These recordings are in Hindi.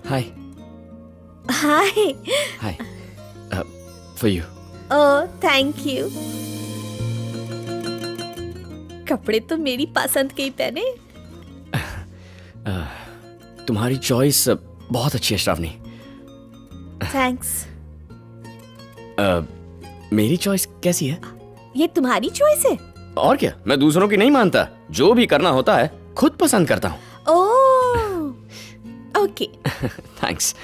Hi. Hi. Hi. For you. Oh, thank you. कपड़े तो मेरी पसंद के ही पहने। तुम्हारी चॉइस बहुत अच्छी है श्रावणी। Thanks. मेरी चॉइस कैसी है? ये तुम्हारी चॉइस है? और क्या, मैं दूसरों की नहीं मानता। जो भी करना होता है खुद पसंद करता हूँ। Oh, okay. Thanks.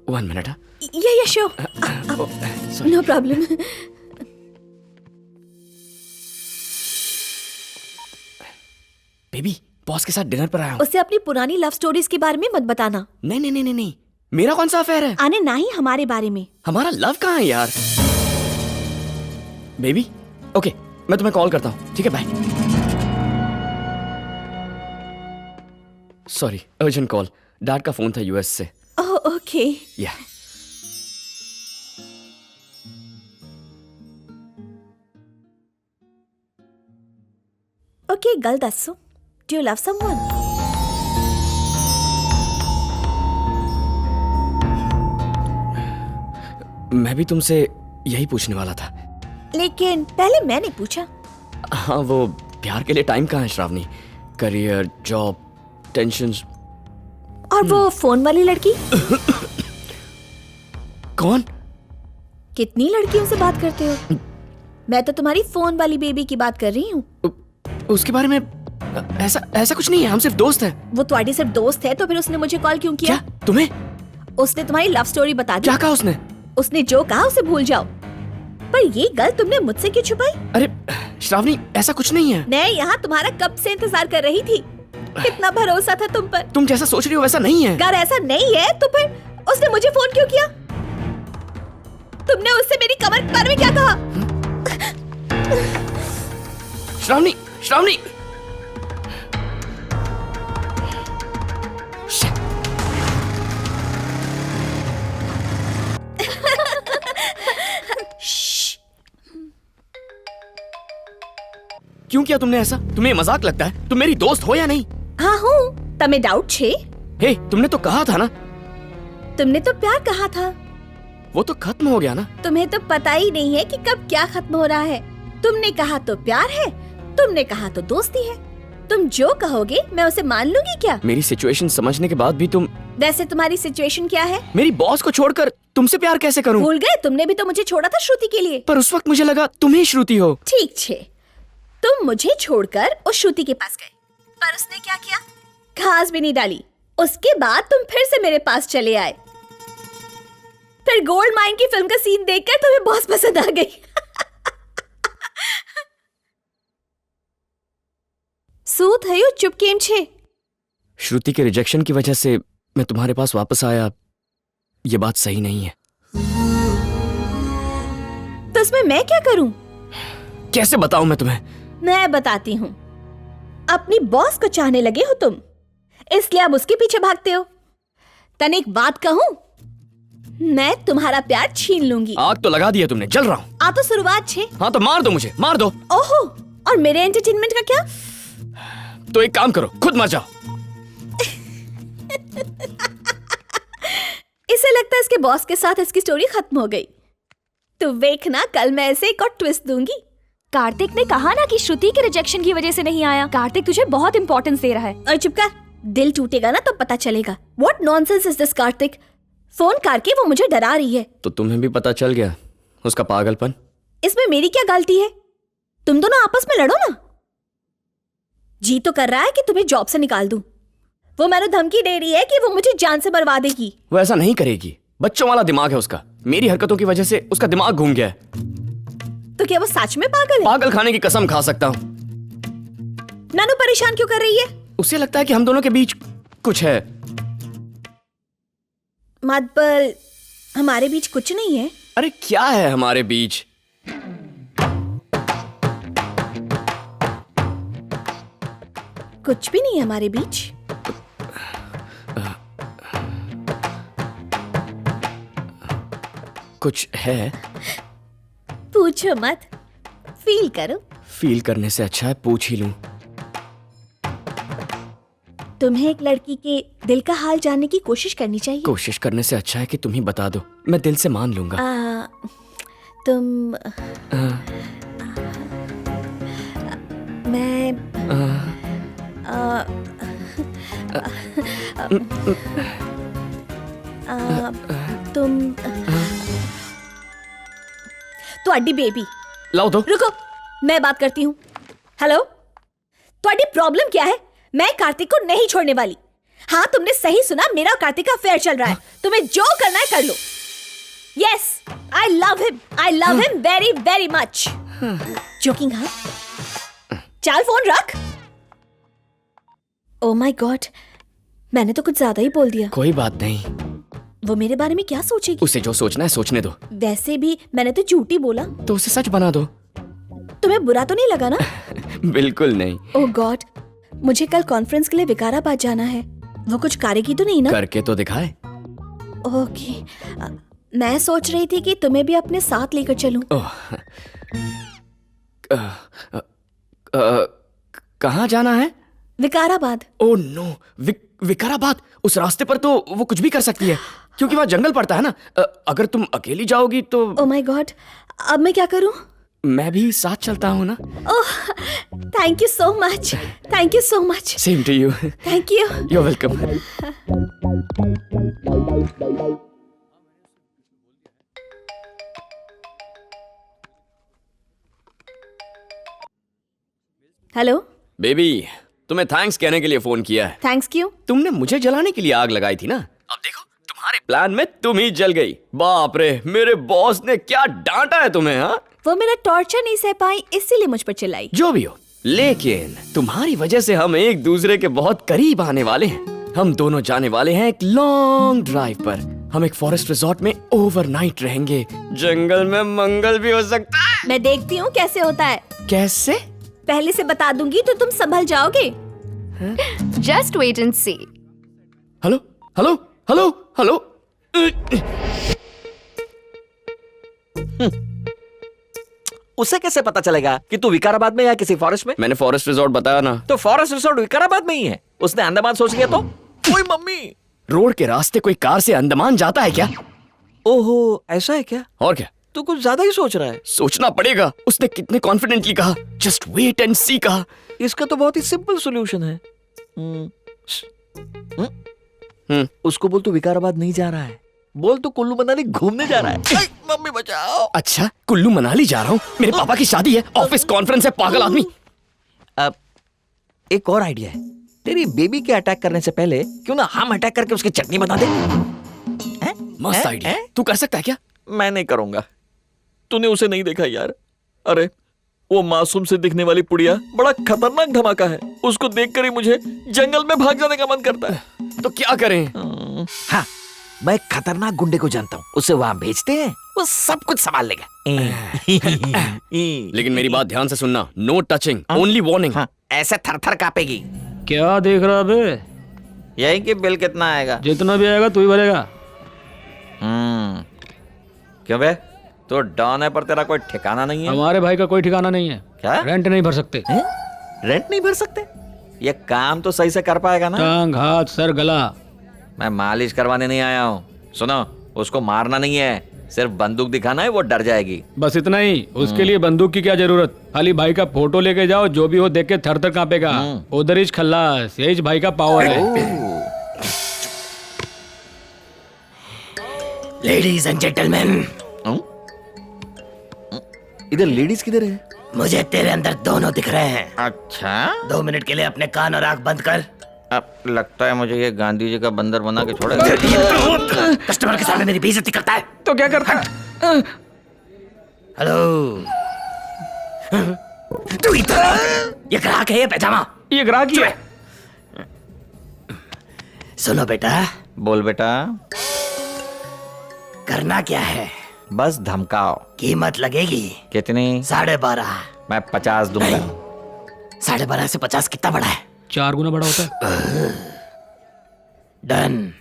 One minute. Yeah, sure. No problem. Baby, boss के साथ डिनर पर आया हूँ। उसे अपनी पुरानी लव स्टोरीज के बारे में मत बताना। नहीं नहीं नहीं नहीं नहीं, मेरा कौन सा अफेयर है? आने ना ही हमारे बारे में। हमारा लव कहाँ है यार? बेबी, ओके, मैं तुम्हें कॉल करता हूँ, ठीक है? Bye. Sorry, urgent call. Dad का फोन था यूएस से। Oh, okay. या ओके, गल दसो। Do you love someone? मैं भी तुमसे यही पूछने वाला था। लेकिन पहले मैंने पूछा। हाँ, वो प्यार के लिए टाइम कहाँ है श्रावणी? Career, job, tensions. और वो फोन वाली लड़की? कौन? कितनी लड़कियों से बात करते हो? मैं तो तुम्हारी फोन वाली बेबी की बात कर रही हूँ। उसके बारे में ऐसा कुछ नहीं है, हम सिर्फ दोस्त हैं। वो तुम्हारी सिर्फ दोस्त है तो फिर उसने मुझे कॉल क्यों किया? क्या तुम्हें? उसने तुम्हारी लव स्टोरी बता दी। क्या कहा उसने? उसने जो कहा उसे भूल जाओ। पर ये गल तुमने मुझसे क्यों छुपाई? अरे श्रावणी, ऐसा कुछ नहीं है। मैं यहाँ तुम्हारा कब से इंतजार कर रही थी। कितना भरोसा था तुम पर। तुम जैसा सोच रही हो वैसा नहीं है। अगर ऐसा नहीं है तो फिर उसने मुझे फोन क्यों किया? तुमने उससे मेरी कमर के बारे में क्या कहा? श्रावणी, श्रावणी। क्यों किया तुमने ऐसा? तुम्हें मजाक लगता है? तुम मेरी दोस्त हो या नहीं? हाँ हूँ। तमें डाउट छे? हे, तुमने तो कहा था ना। तुमने तो प्यार कहा था। वो तो खत्म हो गया ना। तुम्हें तो पता ही नहीं है कि कब क्या खत्म हो रहा है। तुमने कहा तो प्यार है, तुमने कहा तो दोस्ती है। तुम जो कहोगे मैं उसे मान लूंगी क्या? मेरी सिचुएशन समझने के बाद भी तुम। वैसे तुम्हारी सिचुएशन क्या है? मेरी बॉस को छोड़कर तुमसे प्यार कैसे करूं? भूल गए? तुमने भी तो मुझे छोड़ा था श्रुति के लिए। पर उस वक्त मुझे लगा तुम ही श्रुति हो। ठीक छे, तुम मुझे छोड़कर उस श्रुति के पास गए, पर उसने क्या किया? घास भी नहीं डाली। उसके बाद तुम फिर से मेरे पास चले आए। फिर गोल्ड माइन की फिल्म का सीन देखकर तुम्हें बहुत पसंद आ गई। શું થયું? ચૂપ કેમ છે? श्रुति के रिजेक्शन की वजह से मैं तुम्हारे पास वापस आया। ये बात सही नहीं है। तो इसमें मैं क्या करूं? कैसे बताऊं मैं तुम्हें? मैं बताती हूँ। अपनी बॉस को चाहने लगे हो तुम, इसलिए अब उसके पीछे भागते हो। तने एक बात कहूं, मैं तुम्हारा प्यार छीन लूंगी। आग तो लगा दिया तुमने, जल रहा हूँ। आ तो शुरुआत छे। हाँ तो मार दो मुझे, मार दो। ओहो, और मेरे एंटरटेनमेंट का क्या? तो एक काम करो, खुद मर जाओ। इसे लगता है इसके बॉस के साथ इसकी स्टोरी खत्म हो गई। तो देखना, कल मैं ऐसे एक और ट्विस्ट दूंगी। कार्तिक ने कहा ना कि श्रुति के रिजेक्शन की वजह से नहीं आया। कार्तिक तुझे बहुत इंपॉर्टेंस दे रहा है। और चुप कर, दिल टूटेगा ना तब पता चलेगा। What nonsense is this Kartik? Phone करके वो मुझे डरा रही है। तो तुम्हें भी पता चल गया उसका पागलपन? इसमें मेरी क्या गलती है? तुम दोनों आपस में लड़ो ना। जी तो कर रहा है कि तुम्हें जॉब से निकाल दूं। वो मैंने धमकी दे रही है कि वो मुझे जान से मरवा देगी। वो ऐसा नहीं करेगी, बच्चों वाला दिमाग है उसका। मेरी हरकतों की वजह से उसका दिमाग घूम गया है। तो क्या वो सच में पागल है? पागल खाने की कसम खा सकता हूँ। नानू परेशान क्यों कर रही है? उसे लगता है कि हम दोनों के बीच कुछ है। मातबर, हमारे बीच कुछ नहीं है। अरे क्या है हमारे बीच? कुछ भी नहीं है हमारे बीच। कुछ है। पूछो मत, फील करो। फील करने से अच्छा है पूछ ही लूं। तुम्हें एक लड़की के दिल का हाल जानने की कोशिश करनी चाहिए। कोशिश करने से अच्छा है कि तुम ही बता दो, मैं दिल से मान लूंगा। तुम मैं तुम ਤੁਹਾਡੀ बेबी। लाओ दो। रुको, मैं बात करती हूँ। हेलो, तुम्हारी प्रॉब्लम क्या है? मैं कार्तिक को नहीं छोड़ने वाली। हाँ, तुमने सही सुना, मेरा और कार्तिक का अफेयर चल रहा है। तुम्हें जो करना है कर लो। Yes, I love him very very much. Joking? हाँ, चल फोन रख। ओ माय गॉड, मैंने तो कुछ ज्यादा ही बोल दिया। कोई बात नहीं, वो मेरे बारे में क्या सोचेगी? उसे जो सोचना है सोचने दो। वैसे भी मैंने तो झूठी बोला। तो उसे सच बना दो। तुम्हें बुरा तो नहीं लगा ना? बिल्कुल नहीं। ओह गॉड, मुझे कल कॉन्फ्रेंस के लिए विकाराबाद जाना है। वो कुछ करेगी तो नहीं ना? करके तो दिखाए। ओके, मैं सोच रही थी कि तुम्हें भी अपने साथ लेकर चलूं। कहाँ जाना है? विकाराबाद। Oh no, Vikarabad. उस रास्ते पर तो वो कुछ भी कर सकती है, क्योंकि वहाँ जंगल पड़ता है ना। अगर तुम अकेली जाओगी तो। ओह माय गॉड, अब मैं क्या करूं? मैं भी साथ चलता हूँ ना। Oh, thank you so much, thank you so much. Same to you. Thank you. You're welcome. Hello baby, तुम्हें थैंक्स कहने के लिए फोन किया है। थैंक्स क्यों? तुमने मुझे जलाने के लिए आग लगाई थी ना। अब देखो, तुम्हारे प्लान में तुम ही जल गई। बाप रे, मेरे बॉस ने क्या डांटा है तुम्हें। हाँ, वो मेरा टॉर्चर नहीं सह पाई, इसीलिए मुझ पर चिल्लाई। जो भी हो, लेकिन तुम्हारी वजह से हम एक दूसरे के बहुत करीब आने वाले हैं। हम दोनों जाने वाले हैं एक लॉन्ग ड्राइव पर। हम एक फॉरेस्ट रिजॉर्ट में ओवरनाइट रहेंगे। जंगल में मंगल भी हो सकता है। मैं देखती हूँ कैसे होता है। कैसे? पहले से बता दूंगी तो तुम संभल जाओगे। Just wait and see. Hello hello hello hello. उसे कैसे पता चलेगा कि तू विकाराबाद में या किसी फॉरेस्ट में? मैंने फॉरेस्ट रिजॉर्ट बताया ना। तो फॉरेस्ट रिसोर्ट विकाराबाद में ही है। उसने अंडमान सोच लिया तो? ओए मम्मी, रोड के रास्ते कोई कार से अंडमान जाता है क्या? ओहो, ऐसा है क्या? और क्या, तू कुछ ज्यादा ही सोच रहा है। सोचना पड़ेगा। उसने कितने कॉन्फिडेंटली कहा, जस्ट वेट एंड सी कहा। इसका तो बहुत ही सिंपल सॉल्यूशन है। उसको बोल तू विकाराबाद नहीं जा रहा है, बोल तू कुल्लू मनाली घूमने जा रहा है। मम्मी बचाओ। अच्छा, कुल्लू मनाली जा रहा हूँ? मेरे पापा की शादी है, ऑफिस कॉन्फ्रेंस है, पागल आदमी। अब एक और आइडिया है। तेरी बेबी के अटैक करने से पहले क्यों ना हम अटैक करके उसकी चटनी बना दे। मस्त आइडिया। तू कर सकता है क्या? मैं नहीं करूंगा। तूने उसे नहीं देखा यार? अरे वो मासूम से दिखने वाली पुड़िया बड़ा खतरनाक धमाका है। उसको देखकर ही मुझे जंगल में भाग जाने का मन करता है। तो क्या करें? हाँ, मैं एक खतरनाक गुंडे को जानता हूँ, उसे वहां भेजते हैं, वो सब कुछ संभाल लेगा। लेकिन मेरी बात ध्यान से सुनना, नो टचिंग, ओनली वार्निंग। हाँ, ऐसे थर-थर कांपेगी। क्या देख रहा बे? यही कि बिल कितना आएगा? जितना भी आएगा तू ही भरेगा। क्यों बे, तो डॉन है पर तेरा कोई ठिकाना नहीं है? हमारे भाई का कोई ठिकाना नहीं है। क्या? रेंट नहीं भर सकते। रेंट नहीं भर सकते? ये काम तो सही से कर पाएगा ना? टांग, हाथ, सर, गला। मैं मालिश करवाने नहीं आया हूँ। सुनो, उसको मारना नहीं है, सिर्फ बंदूक दिखाना है, वो डर जाएगी। बस इतना ही। उसके लिए बंदूक की क्या जरूरत? खाली भाई का फोटो लेके जाओ, जो भी हो देख के थर थर कांपेगा। उधर ही खल्लास, यही भाई का पावर है। लेडीज एंड जेंटलमैन, इधर लेडीज किधर है? मुझे तेरे अंदर दोनों दिख रहे हैं। अच्छा, 2 मिनट के लिए अपने कान और आंख बंद कर। अब लगता है मुझे ये गांधी जी का बंदर बना के छोड़ेगा। कस्टमर के सामने मेरी बेइज्जती करता है। तो क्या करता? हेलो, तू इधर। ये ग्राहक है, ये पैजामा। ये ग्राहक ही है। सुनो बेटा, बोल बेटा। करना क्या है? बस धमकाओ। कीमत लगेगी कितनी? 12.5। मैं 50 दूंगा। 12.5 से 50 कितना बड़ा है? 4 गुना बड़ा होता है। Done.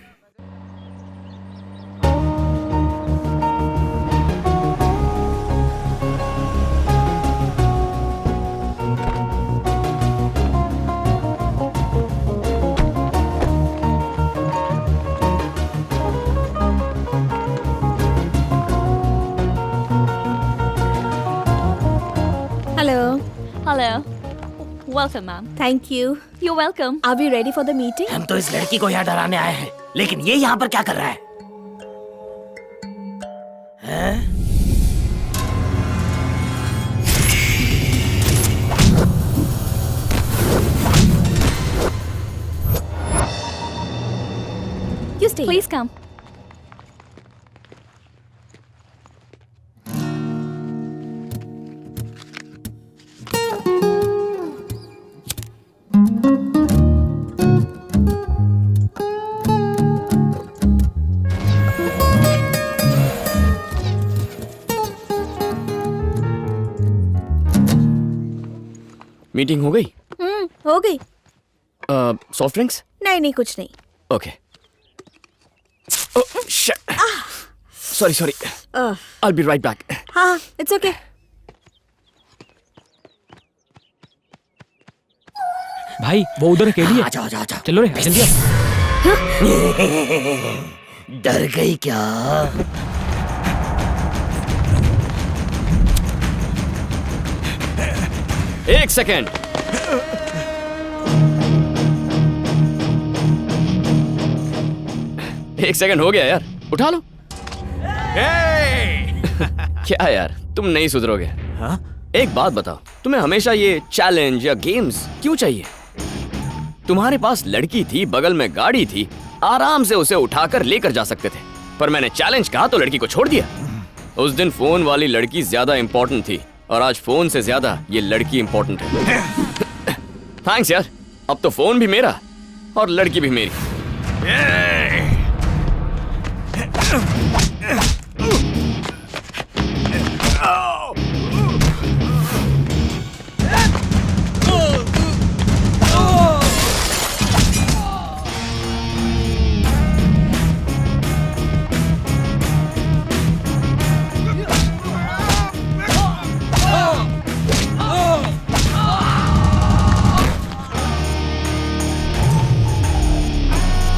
Hello welcome ma'am thank you. You welcome are we ready for the meeting? हम तो इस लड़की को यहाँ डराने आए हैं, लेकिन ये यहाँ पर क्या कर रहा है? You stay. Please come meeting हो गई? हो गई। Soft drinks? नहीं नहीं कुछ नहीं। Okay. Sorry sorry, uh, I'll be right back. हाँ इट्स ओके। भाई वो उधर अकेली है। आजा आजा आजा। चलो रे जल्दी आ। डर गई क्या? एक सेकेंड। एक सेकेंड हो गया यार, उठा लो। क्या यार, तुम नहीं सुधरोगे। एक बात बताओ, तुम्हें हमेशा ये चैलेंज या गेम्स क्यों चाहिए? तुम्हारे पास लड़की थी, बगल में गाड़ी थी, आराम से उसे उठाकर लेकर जा सकते थे, पर मैंने चैलेंज कहा तो लड़की को छोड़ दिया। उस दिन फोन वाली लड़की ज्यादा इंपॉर्टेंट थी, और आज फोन से ज्यादा ये लड़की इंपॉर्टेंट है। थैंक्स यार, अब तो फोन भी मेरा और लड़की भी मेरी।